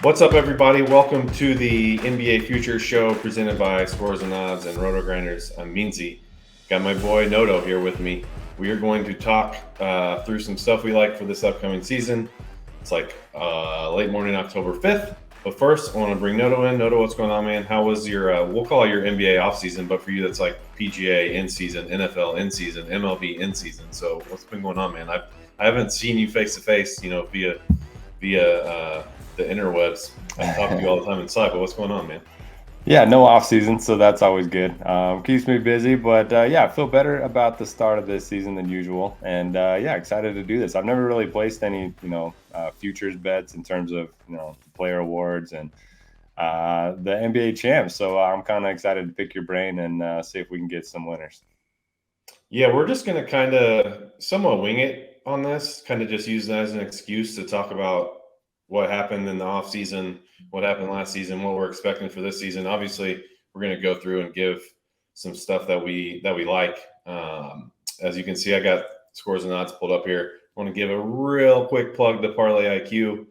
What's up, everybody? Welcome to the NBA Futures Show presented by Scores and Odds and RotoGrinders. I'm Meansy. Got my boy Noto here with me. We are going to talk through some stuff we like for this upcoming season. It's like late morning, October 5th. But first, I want to bring Noto in. Noto, what's going on, man? How was your, we'll call it your NBA offseason, but for you, that's like PGA in season, NFL in season, MLB in season. So what's been going on, man? I haven't seen you face to face, via the interwebs. I talk to you all the time inside, but what's going on, man? Yeah, no off season, so that's always good. Keeps me busy, but I feel better about the start of this season than usual, and excited to do this. I've never really placed any, futures bets in terms of player awards and the NBA champs. So I'm kind of excited to pick your brain and see if we can get some winners. Yeah, we're just going to kind of somewhat wing it on this, kind of just use that as an excuse to talk about what happened in the offseason, what happened last season, what we're expecting for this season. Obviously, we're going to go through and give some stuff that we like. As you can see, I got Scores and Odds pulled up here. I want to give a real quick plug to Parlay IQ.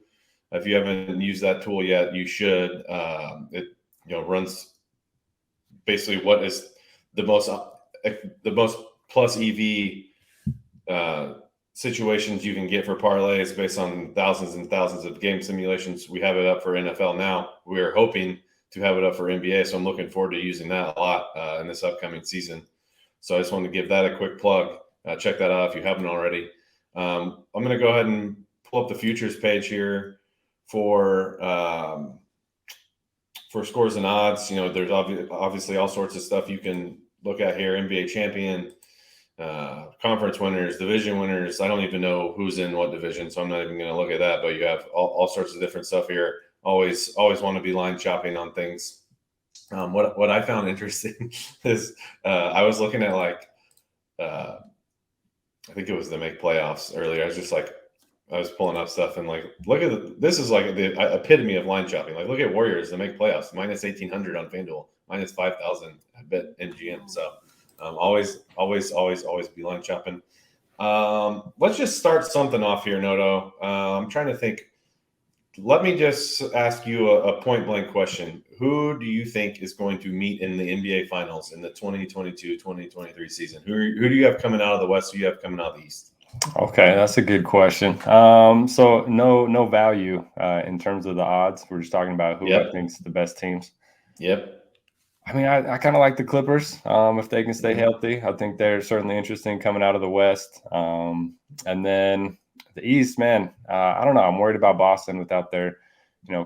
If you haven't used that tool yet, you should. It runs basically what is the most plus EV situations you can get for parlays based on thousands and thousands of game simulations. We have it up for NFL now. We're hoping to have it up for NBA, so I'm looking forward to using that a lot in this upcoming season. So I just wanted to give that a quick plug. Check that out if you haven't already. I'm going to go ahead and pull up the futures page here for Scores and Odds. There's obviously all sorts of stuff you can look at here. NBA champion, conference winners, division winners. I don't even know who's in what division, so I'm not even going to look at that. But you have all sorts of different stuff here. Always want to be line shopping on things. What I found interesting is I was looking at I think it was the make playoffs earlier. I was pulling up stuff and look at this is like the epitome of line shopping. Like, look at Warriors to make playoffs, minus 1,800 on FanDuel, minus 5,000 I bet NGM. So always be line shopping. Let's just start something off here, Noto. I'm trying to think. Let me just ask you a point blank question. Who do you think is going to meet in the NBA Finals in the 2022-2023 season? Who do you have coming out of the West? Who do you have coming out of the East? Okay, that's a good question. So no value in terms of the odds. We're just talking about who I think's the best teams. Yep. I mean, I kind of like the Clippers if they can stay healthy. I think they're certainly interesting coming out of the West. And then the East, man, I don't know. I'm worried about Boston without their,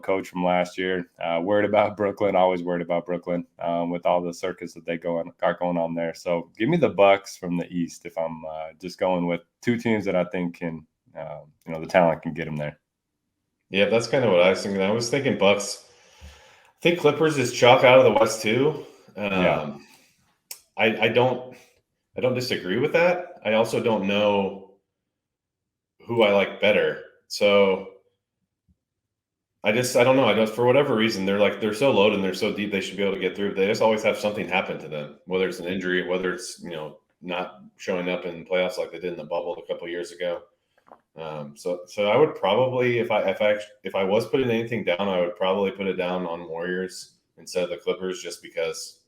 coach from last year. Worried about Brooklyn. Always worried about Brooklyn with all the circus that they got going on there. So give me the Bucks from the East if I'm just going with two teams that I think can, the talent can get them there. Yeah, that's kind of what I was thinking. I was thinking Bucks. I think Clippers is chalk out of the West too. Yeah. I don't disagree with that. I also don't know who I like better. So I don't know. I just, for whatever reason, they're so loaded and they're so deep, they should be able to get through. They just always have something happen to them, whether it's an injury, whether it's, not showing up in playoffs like they did in the bubble a couple of years ago. So I would probably, if I was putting anything down, I would probably put it down on Warriors instead of the Clippers, just because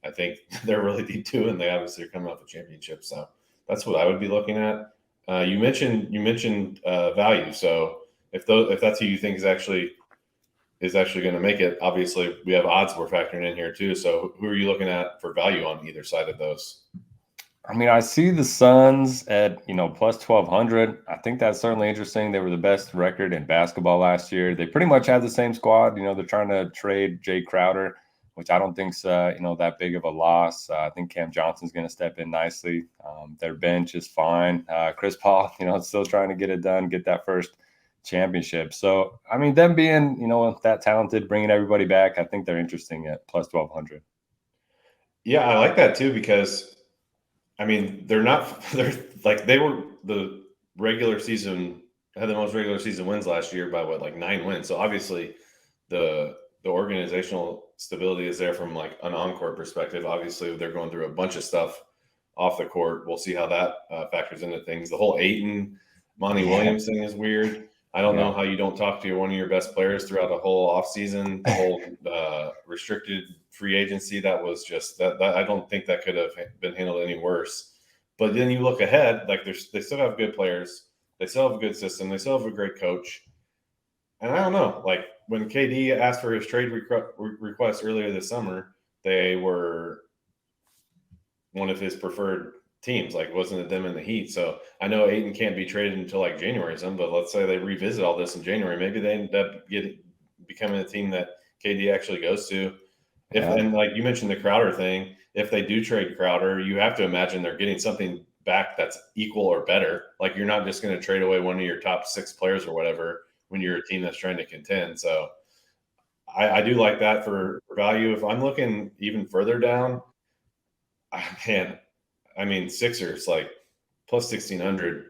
I think they're really deep too, and they obviously are coming off a championship. So that's what I would be looking at. You mentioned value. So if that's who you think is actually going to make it, obviously we have odds we're factoring in here too. So who are you looking at for value on either side of those? I mean, I see the Suns at, plus 1,200. I think that's certainly interesting. They were the best record in basketball last year. They pretty much had the same squad. They're trying to trade Jay Crowder, which I don't think's, that big of a loss. I think Cam Johnson's going to step in nicely. Their bench is fine. Chris Paul, still trying to get it done, get that first championship. So, I mean, them being, that talented, bringing everybody back, I think they're interesting at plus 1,200. Yeah, I like that too, because I mean, they were the regular season, had the most regular season wins last year by 9 wins. So obviously the organizational stability is there from an on-court perspective. Obviously they're going through a bunch of stuff off the court. We'll see how that factors into things. The whole Ayton, Monty Williams thing is weird. I don't know how you don't talk to one of your best players throughout a whole offseason, the whole restricted free agency. That was just that I don't think that could have been handled any worse. But then you look ahead, like they still have good players. They still have a good system. They still have a great coach. And I don't know, like when KD asked for his trade request earlier this summer, they were one of his preferred teams. Like, wasn't it them in the Heat? So I know Ayton can't be traded until like January or something, but let's say they revisit all this in January. Maybe they end up becoming a team that KD actually goes to. And like you mentioned the Crowder thing, if they do trade Crowder, you have to imagine they're getting something back that's equal or better. Like, you're not just going to trade away one of your top 6 players or whatever when you're a team that's trying to contend. So I do like that for value. If I'm looking even further down, I mean, Sixers, like, plus 1,600.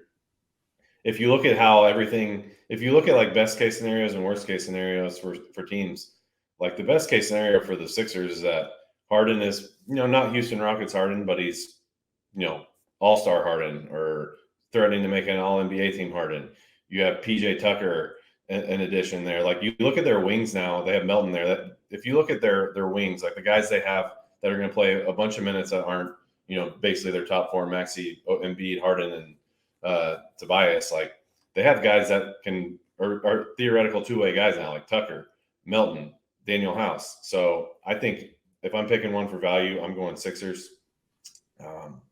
If you look at how if you look at like best case scenarios and worst case scenarios for teams, like the best case scenario for the Sixers is that Harden is, not Houston Rockets Harden, but he's, all-star Harden, or threatening to make an all-NBA team Harden. You have PJ Tucker in addition there. Like, you look at their wings now, they have Melton there. That if you look at their wings, like the guys they have that are going to play a bunch of minutes that aren't, basically their top 4, Maxey, Embiid, Harden, and Tobias, like, they have guys that are theoretical two-way guys now, like Tucker, Melton, Daniel House. So I think if I'm picking one for value, I'm going Sixers.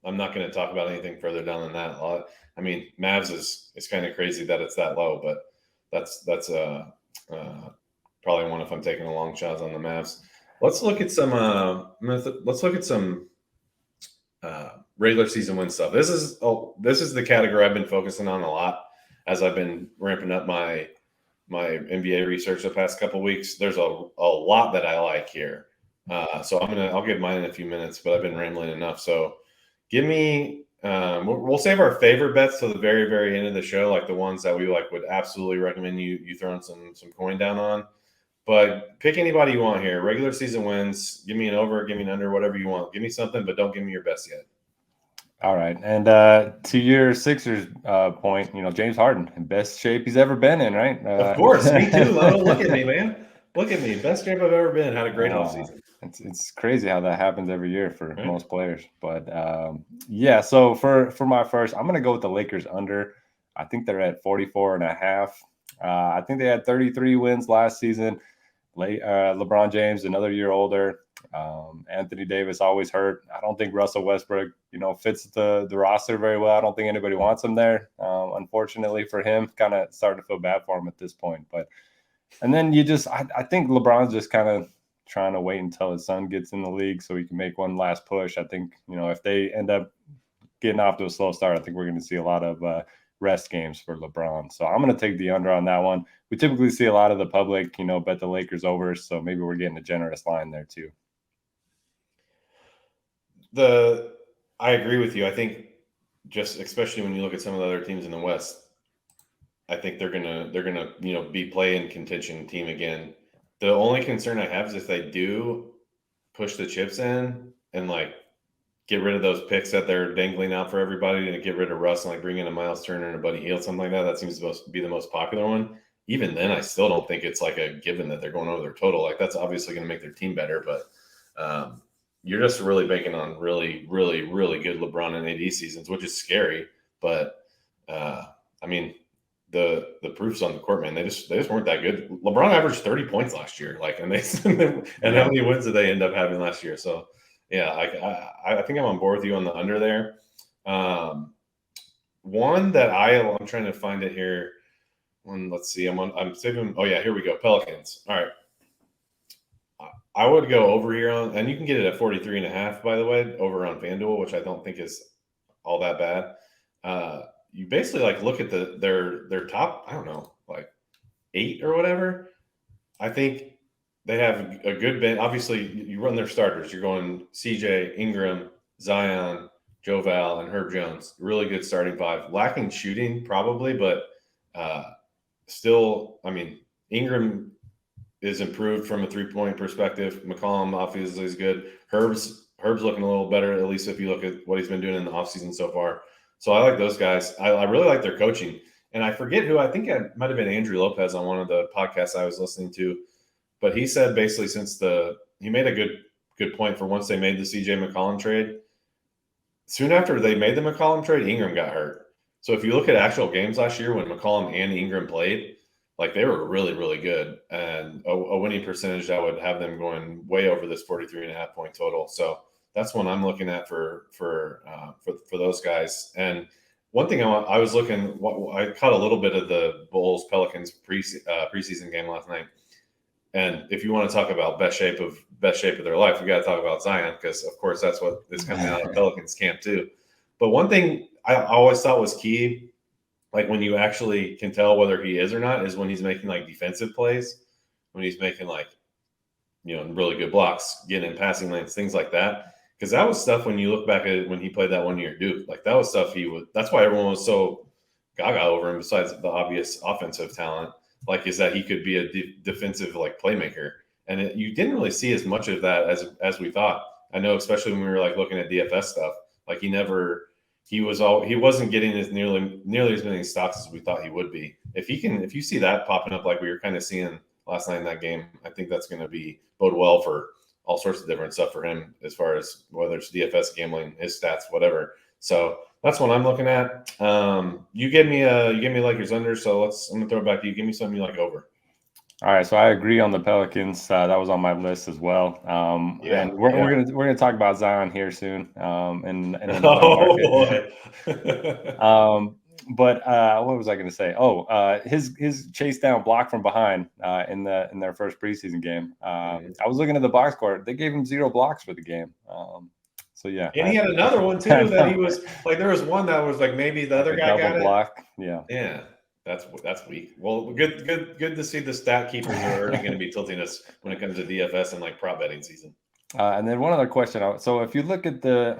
I'm not going to talk about anything further down than that. I mean, Mavs is kind of crazy that it's that low, but that's probably one if I'm taking a long shot on the Mavs. Let's look at some regular season win stuff. This is the category I've been focusing on a lot as I've been ramping up my NBA research the past couple of weeks. There's a lot that I like here. So I'll give mine in a few minutes, but I've been rambling enough. So give me, we'll save our favorite bets to the very, very end of the show, like the ones that we would absolutely recommend you throwing some coin down on. But pick anybody you want here. Regular season wins. Give me an over, give me an under, whatever you want. Give me something, but don't give me your best yet. All right. And to your Sixers point, James Harden, in best shape he's ever been in, right? Of course. Me too, Lotto. Look at me, man. Look at me. Best shape I've ever been. Had a great offseason. It's crazy how that happens every year for most players. But so for my first, I'm going to go with the Lakers under. I think they're at 44.5. I think they had 33 wins last season. LeBron James, another year older. Anthony Davis always hurt. I don't think Russell Westbrook, fits the roster very well. I don't think anybody wants him there. Unfortunately for him, kind of starting to feel bad for him at this point. And then I think LeBron's just kind of trying to wait until his son gets in the league so he can make one last push. I think, if they end up getting off to a slow start, I think we're going to see a lot of rest games for LeBron. So I'm going to take the under on that one. We typically see a lot of the public, bet the Lakers over. So maybe we're getting a generous line there too. I agree with you. I think just especially when you look at some of the other teams in the West, I think they're gonna be playing contention team again. The only concern I have is if they do push the chips in and get rid of those picks that they're dangling out for everybody, and get rid of Russ and bring in a Miles Turner and a Buddy Hield, something like that. That seems to be the most popular one. Even then, I still don't think it's a given that they're going over their total. That's obviously going to make their team better, but you're just really banking on really, really, really good LeBron and AD seasons, which is scary. But I mean, the proof's on the court, man. They just weren't that good. LeBron averaged 30 points last year, and how many wins did they end up having last year? So yeah, I think I'm on board with you on the under there. One that I'm trying to find it here. Let's see. I'm saving. Oh yeah, here we go. Pelicans. All right. I would go over here and you can get it at 43.5, by the way, over on FanDuel, which I don't think is all that bad. You basically look at their top, I don't know, 8 or whatever. I think they have a good bench. Obviously, you run their starters. You're going CJ, Ingram, Zion, Joe Val, and Herb Jones. Really good starting 5. Lacking shooting probably, but still, I mean, Ingram is improved from a 3-point perspective. McCollum obviously is good. Herb's looking a little better, at least if you look at what he's been doing in the offseason so far. So I like those guys. I really like their coaching. and I forget who. I think it might have been Andrew Lopez on one of the podcasts I was listening to, but he said basically he made a good point for once they made the CJ McCollum trade. Soon after they made the McCollum trade, Ingram got hurt. So if you look at actual games last year when McCollum and Ingram played, like they were really, really good, and a winning percentage that would have them going way over this 43.5 point total. So that's one I'm looking at for those guys. And one thing I was looking, I caught a little bit of the Bulls Pelicans preseason game last night. And if you want to talk about best shape of their life, we got to talk about Zion, because of course that's what is coming out of Pelicans camp too. But one thing I always thought was key, like when you actually can tell whether he is or not, is when he's making like defensive plays, when he's making like, really good blocks, getting in passing lanes, things like that. Because that was stuff when you look back at it when he played that 1 year Duke, like that was stuff that's why everyone was so gaga over him, besides the obvious offensive talent, like is that he could be a defensive like playmaker. And you didn't really see as much of that as we thought. I know, especially when we were like looking at DFS stuff, like he wasn't getting nearly as many stops as we thought he would be. If you see that popping up like we were kind of seeing last night in that game, I think that's going to bode well for all sorts of different stuff for him, as far as whether it's DFS, gambling, his stats, whatever. So that's what I'm looking at. You gave me Lakers under, so I'm gonna throw it back to you. Give me something you like over. All right, so I agree on the Pelicans. That was on my list as well. And we're gonna talk about Zion here soon. And boy. But what was I going to say? His chase down block from behind in their first preseason game. I was looking at the box score. They gave him 0 blocks for the game. So yeah, and he had another one too that he was like. There was one that was like maybe the other guy got block. Yeah. That's weak. Well, good to see the stat keepers are already going to be tilting us when it comes to DFS and like prop betting season. And then one other question. So if you look at the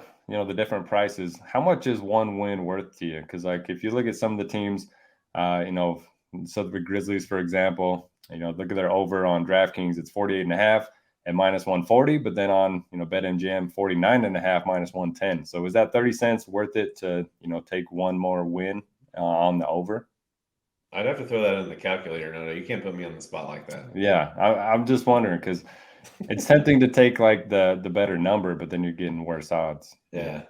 different prices, how much is one win worth to you? Because like if you look at some of the teams, so the Grizzlies, for example, look at their over on DraftKings, it's 48.5 at -140, but then on BetMGM 49.5 -110. So is that 30 cents worth it to take one more win on the over? I'd have to throw that in the calculator. No, you can't put me on the spot like that. Yeah, I'm just wondering, because it's tempting to take like the better number, but then you're getting worse odds. Yeah.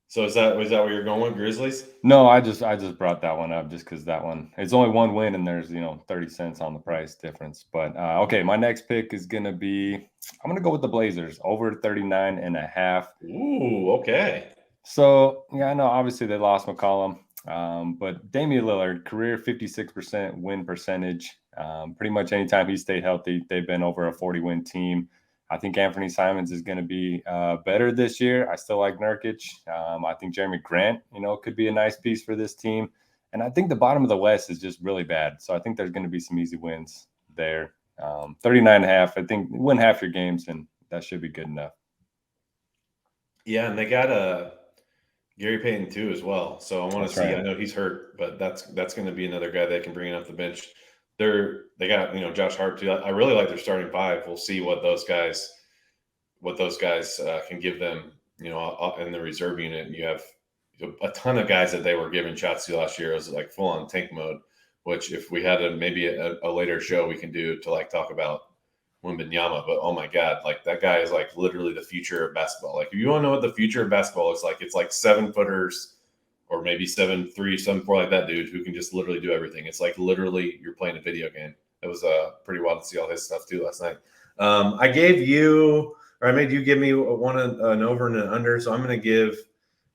So was that where you're going with Grizzlies? No, I just brought that one up just because that one, it's only one win and there's 30 cents on the price difference. But okay, my next pick is gonna be, I'm gonna go with the Blazers over 39.5. Ooh, okay. So yeah, I know obviously they lost McCollum. But Damian Lillard, career 56% win percentage. Pretty much anytime he stayed healthy, they've been over a 40-win team. I think Anthony Simons is going to be better this year. I still like Nurkic. I think Jeremy Grant, could be a nice piece for this team. And I think the bottom of the West is just really bad. So I think there's going to be some easy wins there. 39.5. I think win half your games, and that should be good enough. Yeah, and they got Gary Payton too as well. So I want to see. Right. I know he's hurt, but that's going to be another guy they can bring in off the bench. They got Josh Hart too. I really like their starting five. We'll see what those guys can give them. In the reserve unit, you have a ton of guys that they were giving shots to last year. It was like full on tank mode. Which if we had maybe a later show we can do to like talk about Wembanyama, but oh my God, like that guy is like literally the future of basketball. Like if you want to know what the future of basketball looks like, it's like 7-footers or maybe 7'3", 7'4", like that dude who can just literally do everything. It's like literally you're playing a video game. It was pretty wild to see all his stuff too last night. I made you give me an over and an under, so I'm gonna give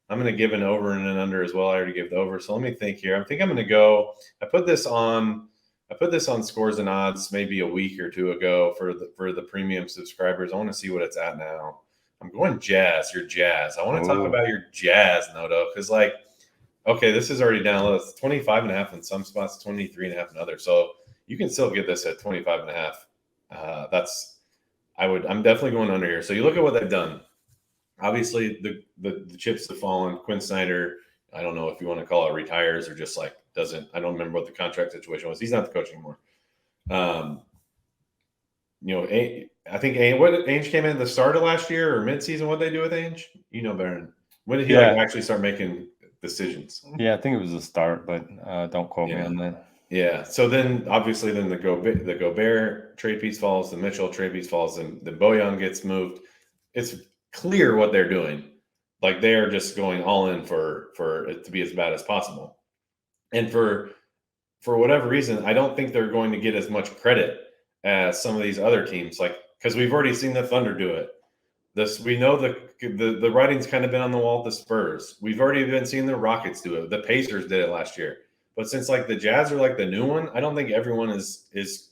an over and an under as well. I already gave the over, so let me think here. I think I'm gonna go. I put this on Scores and Odds maybe a week or two ago for the premium subscribers. I want to see what it's at now. I'm going Jazz. Your Jazz. I want to talk about your Jazz, Noto, because like, okay, this is already down low. It's 25.5 in some spots, 23.5 in others. So you can still get this at 25.5. I'm definitely going under here. So you look at what they've done. Obviously, the chips have fallen. Quinn Snyder, I don't know if you want to call it retires or just like doesn't. I don't remember what the contract situation was. He's not the coach anymore. I think Ainge came in at the start of last year or midseason. What did they do with Ainge? Baron. When did he actually start making decisions. Yeah, I think it was a start, but don't quote me on that. Yeah. So then, obviously, then the Gobert trade piece falls, the Mitchell trade piece falls, and the Bojan gets moved. It's clear what they're doing. Like they are just going all in for it to be as bad as possible. And for whatever reason, I don't think they're going to get as much credit as some of these other teams. Like because we've already seen the Thunder do it. We know the writing's kind of been on the wall with the Spurs. We've already been seeing the Rockets do it. The Pacers did it last year. But since like the Jazz are like the new one, I don't think everyone is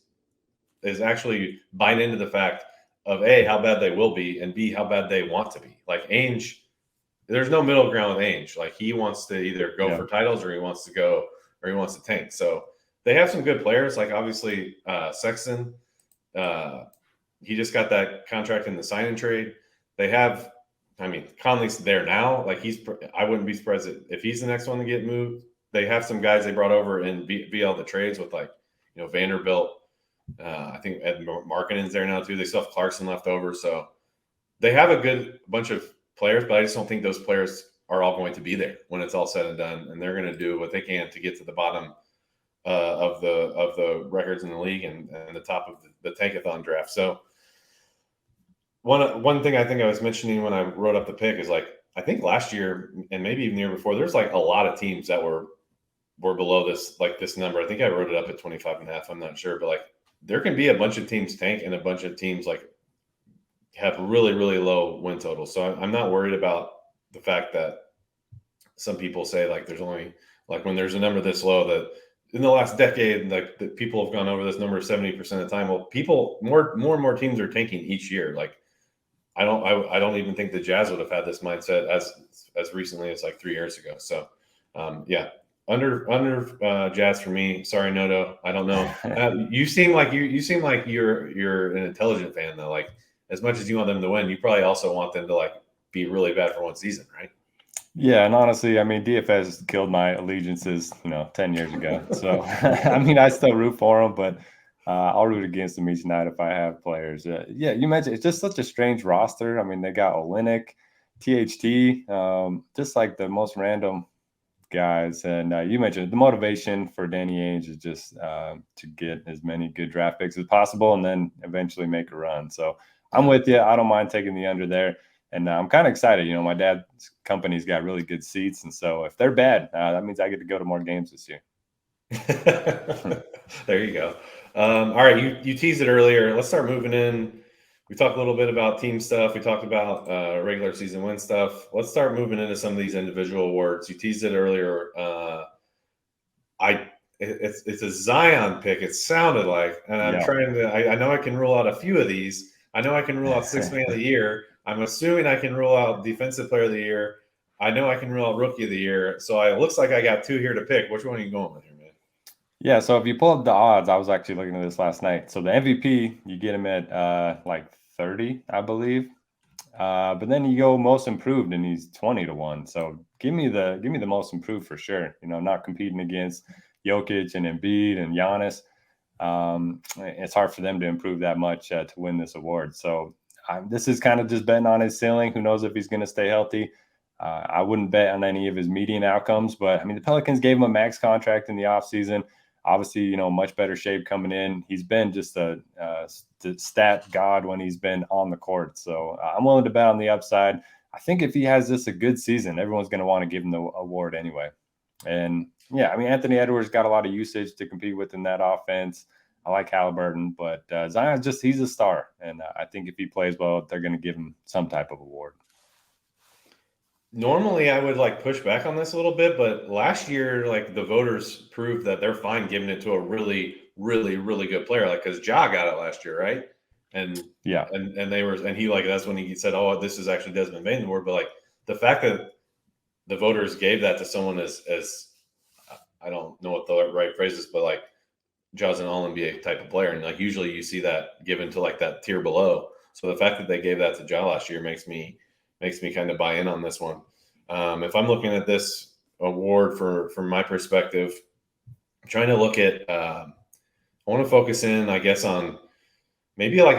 actually buying into the fact of A, how bad they will be, and B, how bad they want to be. Like Ainge, there's no middle ground with Ainge. Like he wants to either go for titles or he wants to tank. So they have some good players. Like obviously Sexton, he just got that contract in the sign and trade. They have, I mean, Conley's there now. Like I wouldn't be surprised if he's the next one to get moved. They have some guys they brought over in BL the trades with like, Vanderbilt. I think Ed Markkanen's there now too. They still have Clarkson left over. So they have a good bunch of players, but I just don't think those players are all going to be there when it's all said and done. And they're going to do what they can to get to the bottom of the records in the league and the top of the tankathon draft. So one thing I think I was mentioning when I wrote up the pick is like I think last year and maybe even the year before, there's like a lot of teams that were below this number. I think I wrote it up at 25.5. I'm not sure, but like there can be a bunch of teams tank and a bunch of teams like have really, really low win totals. So I'm not worried about the fact that some people say like there's only like when there's a number this low that in the last decade, like the people have gone over this number 70% of the time. Well, more and more teams are tanking each year. Like I don't even think the Jazz would have had this mindset as recently as like 3 years ago. So under Jazz for me. Sorry, Noto. I don't know. You seem like you're an intelligent fan though. Like as much as you want them to win, you probably also want them to like be really bad for one season, right? Yeah, and honestly, I mean, DFS killed my allegiances, 10 years ago. So, I mean, I still root for them, but I'll root against them each night if I have players. Yeah, you mentioned it's just such a strange roster. I mean, they got Olynyk, THT, just like the most random guys. And you mentioned the motivation for Danny Ainge is just to get as many good draft picks as possible and then eventually make a run. So I'm with you. I don't mind taking the under there. And I'm kind of excited. My dad's company's got really good seats. And so if they're bad, that means I get to go to more games this year. There you go. All right. You teased it earlier. Let's start moving in. We talked a little bit about team stuff. We talked about regular season win stuff. Let's start moving into some of these individual awards. You teased it earlier. It's a Zion pick. It sounded like, and I'm trying to. I know I can rule out a few of these. I know I can rule out Sixth Man of the Year. I'm assuming I can rule out Defensive Player of the Year. I know I can rule out Rookie of the Year. So it looks like I got two here to pick. Which one are you going with here, man? Yeah, so if you pull up the odds, I was actually looking at this last night. So the MVP, you get him at like 30, I believe. But then you go most improved, and he's 20-1. So give me the most improved for sure. Not competing against Jokic and Embiid and Giannis. It's hard for them to improve that much to win this award. So this is kind of just betting on his ceiling. Who knows if he's going to stay healthy? I wouldn't bet on any of his median outcomes, but I mean, the Pelicans gave him a max contract in the offseason. Obviously, much better shape coming in. He's been just a stat god when he's been on the court. So I'm willing to bet on the upside. I think if he has this a good season, everyone's going to want to give him the award anyway. And yeah, I mean, Anthony Edwards got a lot of usage to compete with in that offense. I like Halliburton, but Zion he's a star. And I think if he plays well, they're going to give him some type of award. Normally, I would like push back on this a little bit, but last year, like the voters proved that they're fine giving it to a really, really, really good player. Like, because Ja got it last year, right? And yeah, and he like that's when he said, "Oh, this is actually Desmond Bane's award." But like the fact that the voters gave that to someone as I don't know what the right phrase is, but like Ja's an All-NBA type of player, and like usually you see that given to like that tier below. So the fact that they gave that to Ja last year makes me kind of buy in on this one. If I'm looking at this award from my perspective, I'm trying to look at. I want to focus in, I guess, on maybe like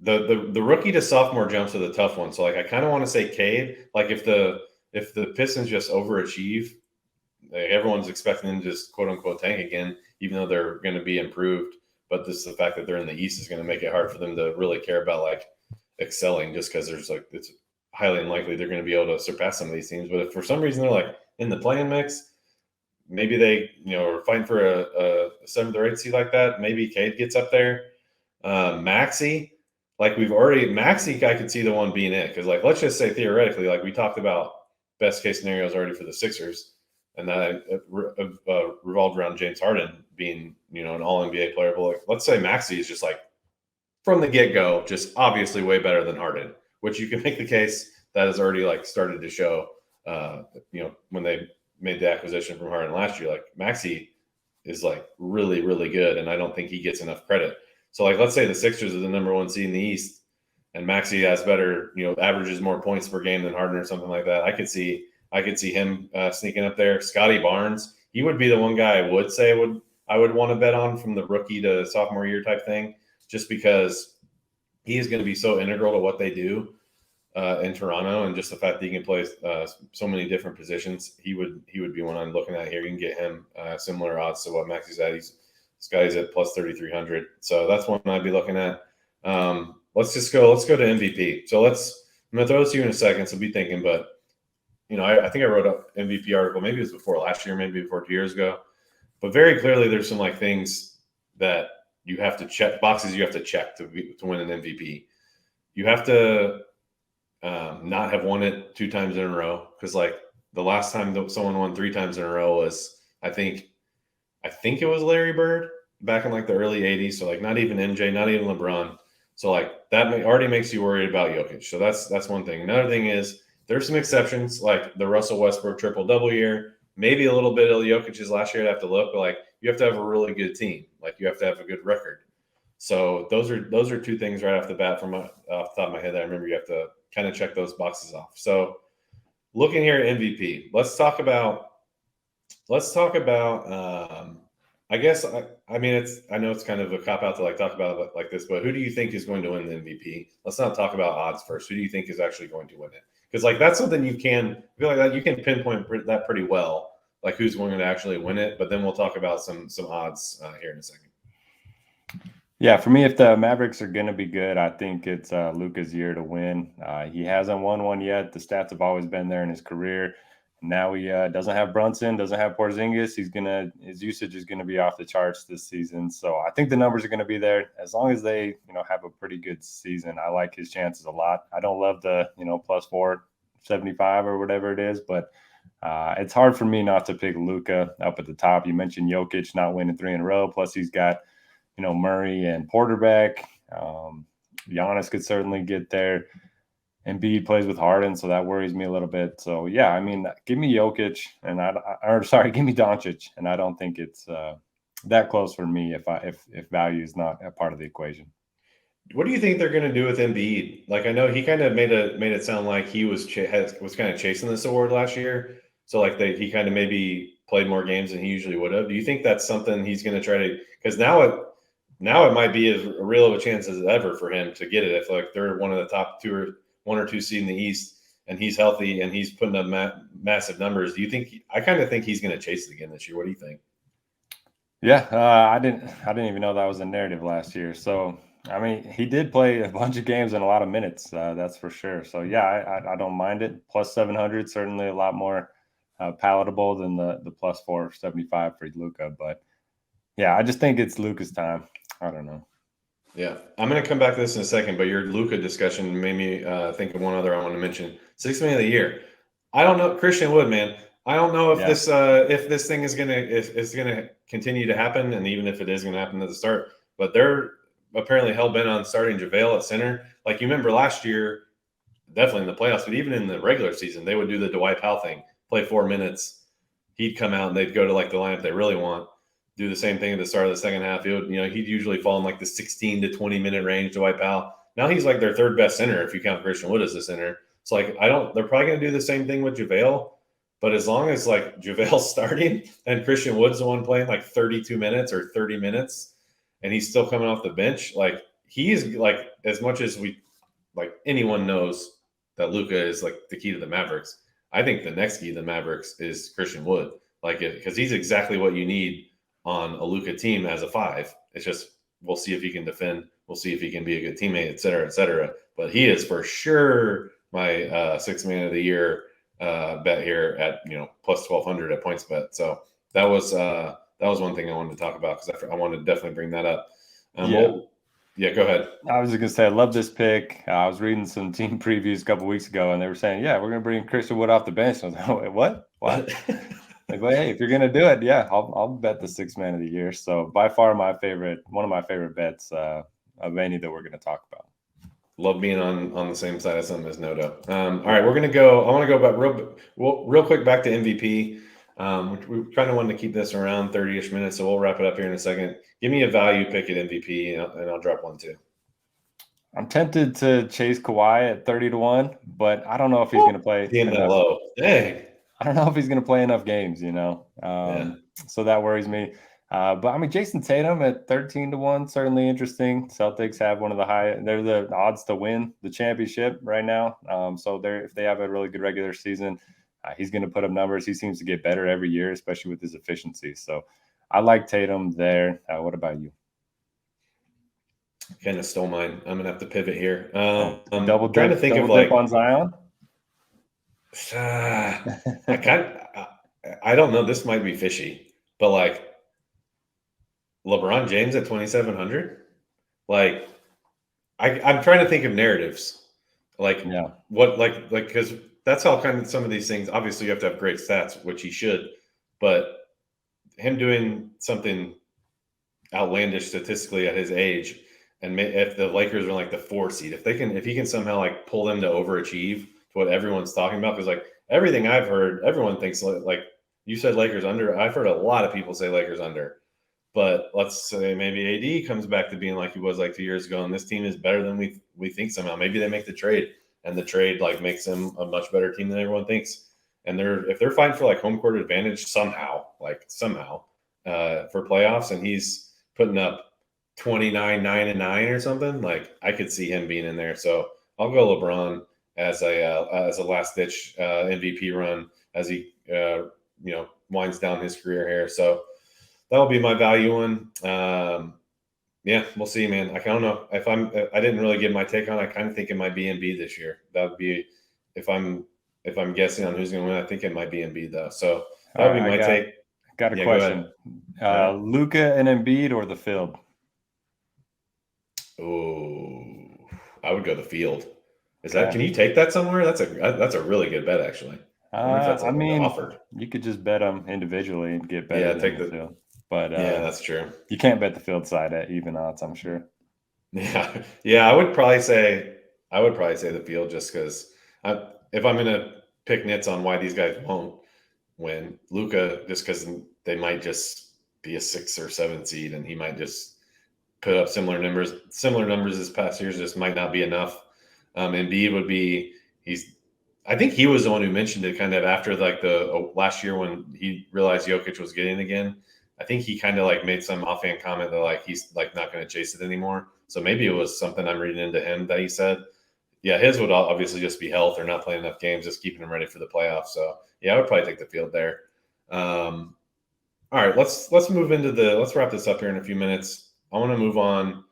the rookie to sophomore jumps are the tough one. So like I kind of want to say Cade. Like if the if the Pistons just overachieve, like everyone's expecting them to just quote unquote tank again, even though they're going to be improved. But this is the fact that they're in the East is going to make it hard for them to really care about like excelling, just because there's like it's highly unlikely they're going to be able to surpass some of these teams. But if for some reason they're like in the play-in mix, maybe they are fighting for a 7th or 8th seed like that. Maybe Cade gets up there. Maxey, like Maxey, I could see the one being it because like let's just say theoretically, like we talked about best case scenarios already for the Sixers, and that revolved around James Harden being an All NBA player. But like, let's say Maxey is just like from the get go, just obviously way better than Harden, which you can make the case that has already like started to show. When they made the acquisition from Harden last year, like Maxey is like really, really good, and I don't think he gets enough credit. So like, let's say the Sixers are the number 1 seed in the East, and Maxey has better, averages more points per game than Harden or something like that. I could see him sneaking up there. Scotty Barnes, he would be the one guy I would say I would want to bet on from the rookie to sophomore year type thing, just because he is going to be so integral to what they do in Toronto, and just the fact that he can play so many different positions, he would be one I'm looking at here. You can get him similar odds to what Maxey's at. Scotty's at plus 3,300, so that's one I'd be looking at. Let's go to MVP. So I'm going to throw this to you in a second, so be thinking. But I think I wrote an MVP article. Maybe it was before last year, maybe before 2 years ago. But very clearly, there's some like things that you have to check, boxes you have to check to win an MVP. You have to not have won it 2 times in a row, because like the last time that someone won 3 times in a row was I think it was Larry Bird back in like the early 80s. So like not even MJ, not even LeBron. So like that already makes you worried about Jokic. So that's one thing. Another thing is there's some exceptions, like the Russell Westbrook triple-double year, maybe a little bit of Jokic's last year. I'd have to look, but like you have to have a really good team. Like you have to have a good record. So those are 2 things right off the bat from off the top of my head that I remember you have to kind of check those boxes off. So looking here at MVP, let's talk about I guess I mean I know it's kind of a cop out to like talk about it like this, but who do you think is going to win the MVP? Let's not talk about odds first. Who do you think is actually going to win it? Because like that's something you can feel like that you can pinpoint that pretty well, like who's going to actually win it. But then we'll talk about some odds here in a second. Yeah, for me, if the Mavericks are going to be good, I think it's Luka's year to win. He hasn't won one yet. The stats have always been there in his career. Now he doesn't have Brunson, doesn't have Porzingis. His usage is going to be off the charts this season. So I think the numbers are going to be there as long as they have a pretty good season. I like his chances a lot. I don't love the plus 475 or whatever it is, but it's hard for me not to pick Luka up at the top. You mentioned Jokic not winning 3 in a row. Plus he's got Murray and Porter back. Giannis could certainly get there. Embiid plays with Harden, so that worries me a little bit. So yeah, I mean, give me Jokic give me Doncic, and I don't think it's that close for me if value is not a part of the equation. What do you think they're going to do with Embiid? Like I know he kind of made it sound like he was kind of chasing this award last year. So like he kind of maybe played more games than he usually would have. Do you think that's something he's going to try to? Because now it might be as real of a chance as ever for him to get it if like they're one of the top 1 or 2 seed in the East and he's healthy and he's putting up massive numbers. Do you think? I kind of think he's going to chase it again this year. What do you think? Yeah, I didn't even know that was a narrative last year. So I mean, he did play a bunch of games and a lot of minutes. That's for sure. So yeah, I don't mind it. Plus 700, certainly a lot more palatable than the plus 475 for Luka. But yeah, I just think it's Luka's time. I don't know. Yeah, I'm going to come back to this in a second, but your Luka discussion made me think of one other I want to mention. 6th man of the year. I don't know, Christian Wood, man. I don't know if this thing is gonna continue to happen, and even if it is going to happen at the start. But they're apparently hell bent on starting JaVale at center. Like you remember last year, definitely in the playoffs, but even in the regular season, they would do the Dwight Powell thing, play 4 minutes. He'd come out and they'd go to like the lineup they really want. Do the same thing at the start of the second half. He'd usually fall in like the 16 to 20 minute range to Dwight Powell. Now he's like their 3rd best center if you count Christian Wood as the center. It's like they're probably going to do the same thing with JaVale, but as long as like JaVale's starting and Christian Wood's the one playing like 32 minutes or 30 minutes and he's still coming off the bench, like he is like, as much as anyone knows that Luka is like the key to the Mavericks, I think the next key to the Mavericks is Christian Wood, because he's exactly what you need on a Luka team as a 5. It's just we'll see if he can defend, we'll see if he can be a good teammate, et cetera, et cetera. But he is for sure my sixth man of the year bet here at plus 1,200 at PointsBet. So that was one thing I wanted to talk about because I wanted to definitely bring that up. Yeah, go ahead. I was just gonna say I love this pick. I was reading some team previews a couple weeks ago, and they were saying, "Yeah, we're gonna bring Christian Wood off the bench." I was like, "Oh, wait, what? What?" Like, well, hey, if you're gonna do it, yeah, I'll bet the sixth man of the year. So by far one of my favorite bets of any that we're gonna talk about. Love being on the same side as them as Noto. All right, we're gonna go. I want to go back real quick back to MVP. We kind of wanted to keep this around 30-ish minutes, so we'll wrap it up here in a second. Give me a value pick at MVP, and I'll drop one too. I'm tempted to chase Kawhi at 30-1, but I don't know if he's going to play. Damn that low. Dang. I don't know if he's going to play enough games, Yeah. So that worries me. But I mean, Jason Tatum at 13-1, certainly interesting. Celtics have one of they're the odds to win the championship right now. So if they have a really good regular season, he's going to put up numbers. He seems to get better every year, especially with his efficiency. So I like Tatum there. What about you? Kind of stole mine. I'm gonna have to pivot here. I'm trying to think of on Zion. I don't know. This might be fishy, but LeBron James at 2,700. I'm trying to think of narratives, because that's how kind of some of these things. Obviously, you have to have great stats, which he should, but him doing something outlandish statistically at his age. And if the Lakers are like the 4 seed, if he can somehow pull them to overachieve to what everyone's talking about, because everything I've heard, everyone thinks like you said Lakers under. I've heard a lot of people say Lakers under, but let's say maybe AD comes back to being like he was 2 years ago, and this team is better than we think somehow. Maybe they make the trade, and the trade makes them a much better team than everyone thinks. And if they're fighting for home court advantage somehow for playoffs, and he's putting up 29, 9-9 or something, I could see him being in there. So I'll go LeBron as a last ditch MVP run as he winds down his career here. So that'll be my value one. Yeah, we'll see, man. I don't know I didn't really give my take on it. I kind of think it might be Embiid this year. That would be if I'm guessing on who's going to win. I think it might be Embiid though. So that would be my take. Got a question. Luka and Embiid or the field? Oh, I would go the field. Can you take that somewhere? That's a really good bet, actually. I mean, offered. You could just bet them individually and get better. Yeah, take the field. But that's true. You can't bet the field side at even odds, I'm sure. Yeah. I would probably say the field, just because if I'm gonna pick nits on why these guys won't win, Luka, just because they might just be a 6 or 7 seed, and he might just put up similar numbers this past year, just might not be enough. Embiid would be I think he was the one who mentioned it kind of after the last year when he realized Jokic was getting again. I think he kind of made some offhand comment that he's not going to chase it anymore. So maybe it was something I'm reading into him that he said. Yeah, his would obviously just be health or not playing enough games, just keeping him ready for the playoffs. So yeah, I would probably take the field there. All right, let's move into let's wrap this up here in a few minutes. I want to move on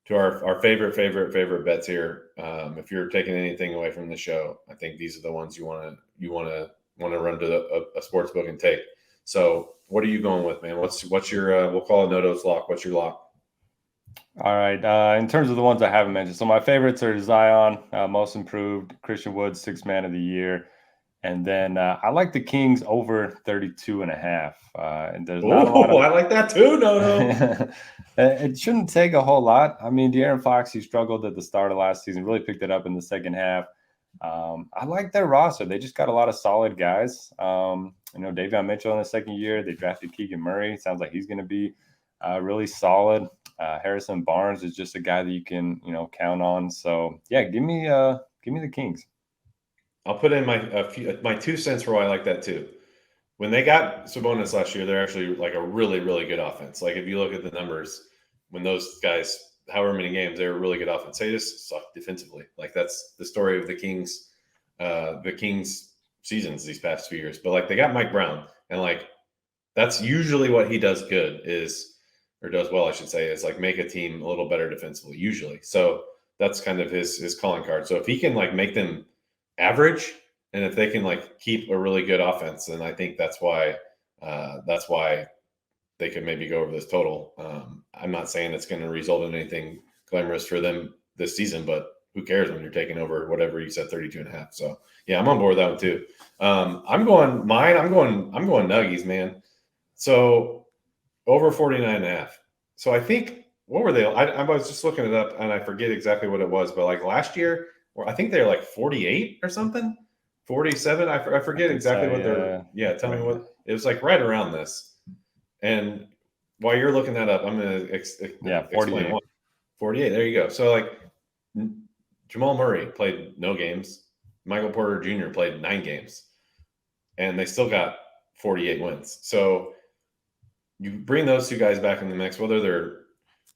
to our favorite bets here. If you're taking anything away from the show, I think these are the ones you want to run to a sports book and take. So what are you going with, man? What's your we'll call it Noto's lock. What's your lock? All right. In terms of the ones I haven't mentioned, so my favorites are Zion, most improved, Christian Wood, 6th man of the year. And then I like the Kings over 32.5. And there's not a lot of... I like that too, no. It shouldn't take a whole lot. I mean, De'Aaron Fox, he struggled at the start of last season, really picked it up in the second half. I like their roster. They just got a lot of solid guys. Davion Mitchell in the second year. They drafted Keegan Murray. Sounds like he's going to be really solid. Harrison Barnes is just a guy that you can, count on. So yeah, give me the Kings. I'll put in my 2 cents for why I like that too. When they got Sabonis last year, they're actually a really, really good offense. If you look at the numbers, when those guys, however many games, they were really good offense. They just sucked defensively. That's the story of the Kings. The Kings seasons these past few years. But like they got Mike Brown, and like that's usually what he does good is, or does well, I should say, is like make a team a little better defensively. Usually, so that's kind of his calling card. So if he can like make them average, and if they can like keep a really good offense, then I think that's why they could maybe go over this total. I'm not saying it's going to result in anything glamorous for them this season, but who cares when you're taking over whatever you said, 32.5. So yeah, I'm on board with that one too. I'm going Nuggies, man. So over 49.5. So I think, what were they? I was just looking it up and I forget exactly what it was, but like last year, or I think they were like 48 or something, 47. I forget exactly what they're, tell me what, it was like right around this. And while you're looking that up, I'm going to explain one. 48. There you go. So like Jamal Murray played no games. Michael Porter Jr. played 9 games, and they still got 48 wins. So you bring those two guys back in the mix, whether they're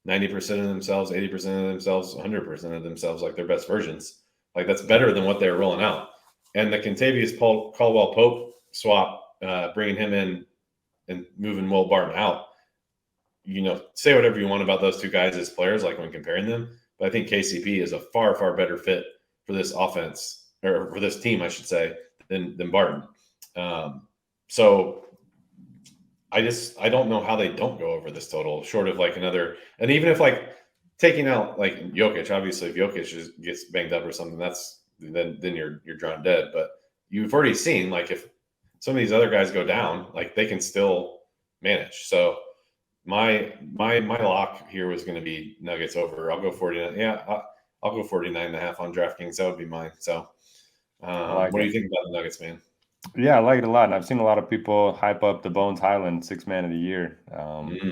90% of themselves, 80% of themselves, 100% of themselves, like their best versions. Like that's better than what they were rolling out. And the Kentavious Caldwell Pope swap, bringing him in and moving Will Barton out, say whatever you want about those two guys as players, like when comparing them. But I think KCP is a far, far better fit for this offense, or for this team, I should say, than Barton. So I don't know how they don't go over this total, short of like another. And even if like taking out like Jokic, obviously if Jokic gets banged up or something, then you're drawn dead. But you've already seen like if some of these other guys go down, like they can still manage. So my lock here was going to be Nuggets over. I'll go 49. Yeah, I'll go 49.5 on DraftKings. That would be mine. So what do you think about the Nuggets, man? Yeah, I like it a lot. And I've seen a lot of people hype up the Bones Highland 6 Man of the Year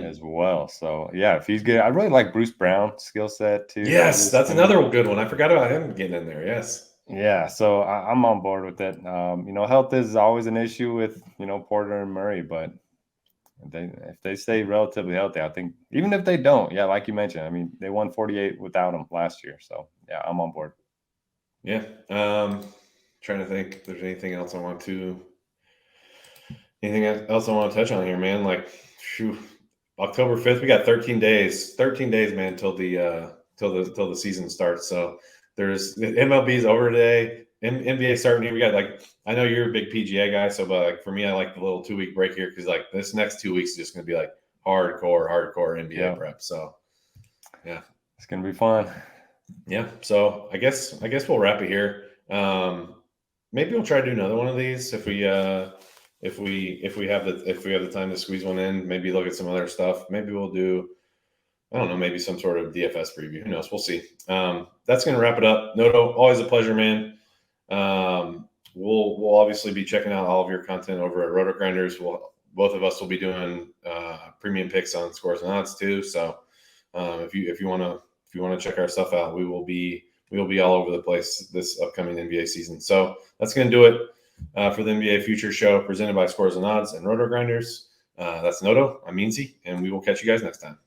as well. So yeah, if he's good, I really like Bruce Brown's skill set too. Yes, that's another good one. I forgot about him getting in there. Yes. Yeah, so I'm on board with it. Health is always an issue with Porter and Murray, but if they stay relatively healthy, I think even if they don't, yeah, like you mentioned, I mean they won 48 without him last year. So yeah, I'm on board. Yeah. Trying to think if there's anything else I want to touch on here, man. Like, October 5th, we got 13 days. 13 days, man, till the season starts. So there's MLB's over today. NBA starting here. We got I know you're a big PGA guy, so but like for me, I like the little 2-week break here because like this next 2 weeks is just gonna be like hardcore NBA prep. So yeah, it's gonna be fun. Yeah. So I guess we'll wrap it here. Maybe we'll try to do another one of these if we have the time to squeeze one in. Maybe look at some other stuff. Maybe we'll do, I don't know, maybe some sort of DFS preview. Who knows? We'll see. That's going to wrap it up. Noto, always a pleasure, man. We'll obviously be checking out all of your content over at RotoGrinders. Both of us will be doing premium picks on Scores and Odds too. So if you want to check our stuff out, we will be all over the place this upcoming NBA season. So that's going to do it for the NBA Future Show presented by Scores and Odds and RotoGrinders. That's Noto. I'm Meansy, and we will catch you guys next time.